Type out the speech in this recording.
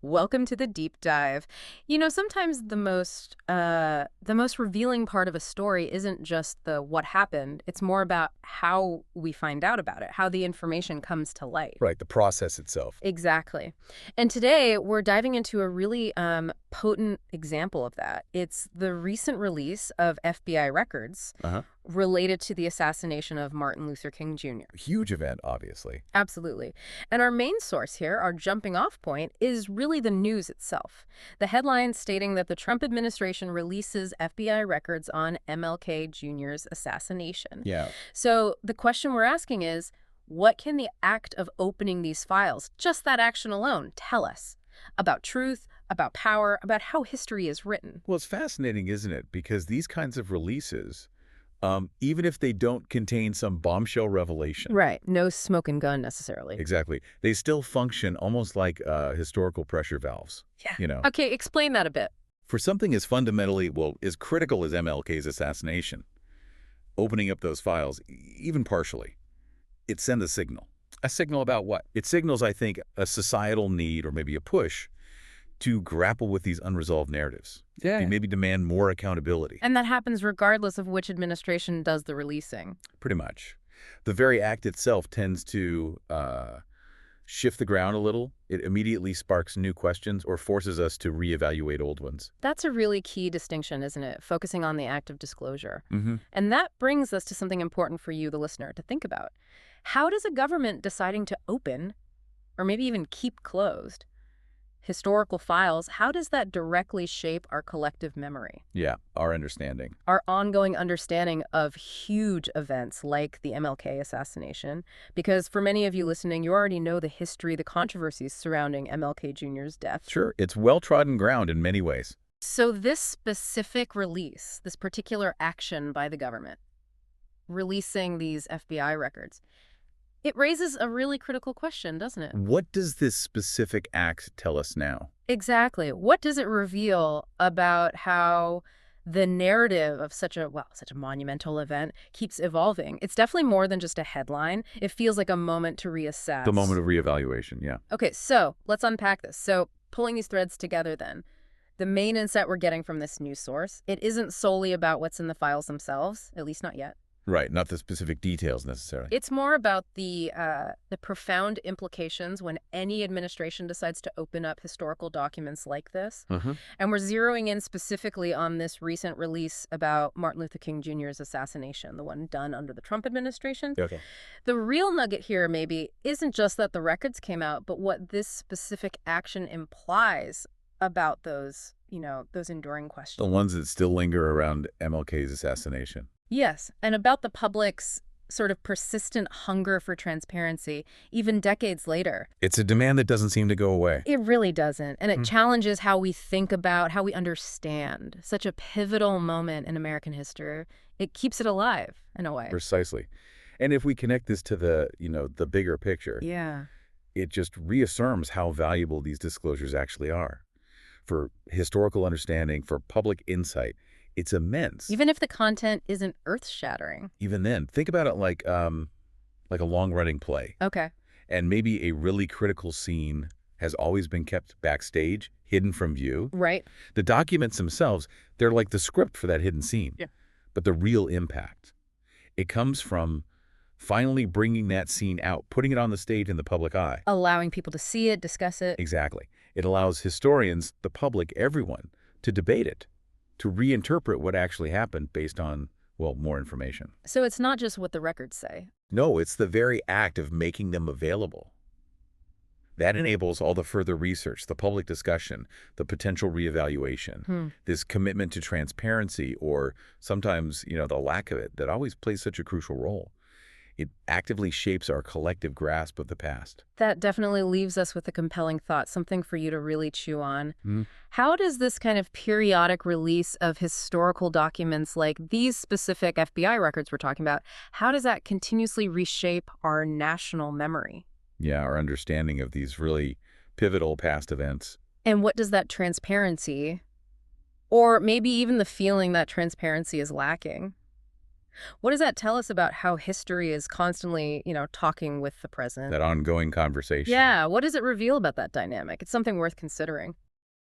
Welcome to the deep dive. Sometimes the most revealing part of a story isn't just the what happened. It's more about how we find out about it, how the information comes to light. Right, the process itself. Exactly. And today we're diving into a really potent example of that. It's the recent release of FBI records Uh-huh. related to the assassination of Martin Luther King Jr. Huge event, obviously. Absolutely. And our main source here, our jumping off point, is really the news itself. The headline stating that the Trump administration releases FBI records on MLK Jr.'s assassination. Yeah. So the question we're asking is, what can the act of opening these files, just that action alone, tell us about truth, about power, about how history is written? Well, it's fascinating, isn't it? Because these kinds of releases, even if they don't contain some bombshell revelation, Right. No smoke and gun necessarily. exactly, they still function almost like historical pressure valves. Yeah. You know, Okay, explain that a bit. for something as fundamentally, well, as critical as MLK's assassination, opening up those files, even partially, it sends a signal. A signal about what? It signals, I think, a societal need or maybe a push to grapple with these unresolved narratives. Yeah. Maybe demand more accountability. And that happens regardless of which administration does the releasing. Pretty much. The very act itself tends to shift the ground a little. It immediately sparks new questions or forces us to reevaluate old ones. That's a really key distinction, isn't it? Focusing on the act of disclosure. Mm-hmm. And that brings us to something important for you, the listener, to think about. How does a government deciding to open, or maybe even keep closed, historical files, how does that directly shape our collective memory? Yeah, our understanding. Our ongoing understanding of huge events like the MLK assassination? Because for many of you listening, you already know the history, the controversies surrounding MLK Jr.'s death. Sure, it's well-trodden ground in many ways. So this specific release, this particular action by the government, releasing these FBI records, it raises a really critical question, doesn't it? What does this specific act tell us now? Exactly. What does it reveal about how the narrative of such a monumental event keeps evolving? It's definitely more than just a headline. It feels like a moment to reassess. The moment of reevaluation, yeah. Okay, so let's unpack this. So pulling these threads together then, the main insight we're getting from this news source, it isn't solely about what's in the files themselves, at least not yet. Right, not the specific details necessarily. It's more about the profound implications when any administration decides to open up historical documents like this. Uh-huh. And we're zeroing in specifically on this recent release about Martin Luther King Jr.'s assassination, the one done under the Trump administration. Okay. The real nugget here maybe isn't just that the records came out, but what this specific action implies about those enduring questions. The ones that still linger around MLK's assassination. Yes, and about the public's sort of persistent hunger for transparency, even decades later. It's a demand that doesn't seem to go away. It really doesn't, and it challenges how we think about, how we understand such a pivotal moment in American history. It keeps it alive, in a way. Precisely. And if we connect this to the bigger picture, Yeah. it just reaffirms how valuable these disclosures actually are. For historical understanding, for public insight, it's immense. Even if the content isn't earth-shattering. Even then, think about it like a long-running play. Okay. And maybe a really critical scene has always been kept backstage, hidden from view. Right. The documents themselves, they're like the script for that hidden scene. Yeah. But the real impact, it comes from finally bringing that scene out, putting it on the stage in the public eye. Allowing people to see it, discuss it. Exactly. It allows historians, the public, everyone, to debate it, to reinterpret what actually happened based on, well, more information. So it's not just what the records say. No, it's the very act of making them available. That enables all the further research, the public discussion, the potential reevaluation, this commitment to transparency, or sometimes, the lack of it, that always plays such a crucial role. It actively shapes our collective grasp of the past. That definitely leaves us with a compelling thought, something for you to really chew on. How does this kind of periodic release of historical documents like these specific FBI records we're talking about, how does that continuously reshape our national memory? Yeah, our understanding of these really pivotal past events. And what does that transparency, or maybe even the feeling that transparency is lacking, What does that tell us about how history is constantly, talking with the present? That ongoing conversation. Yeah, what does it reveal about that dynamic? It's something worth considering.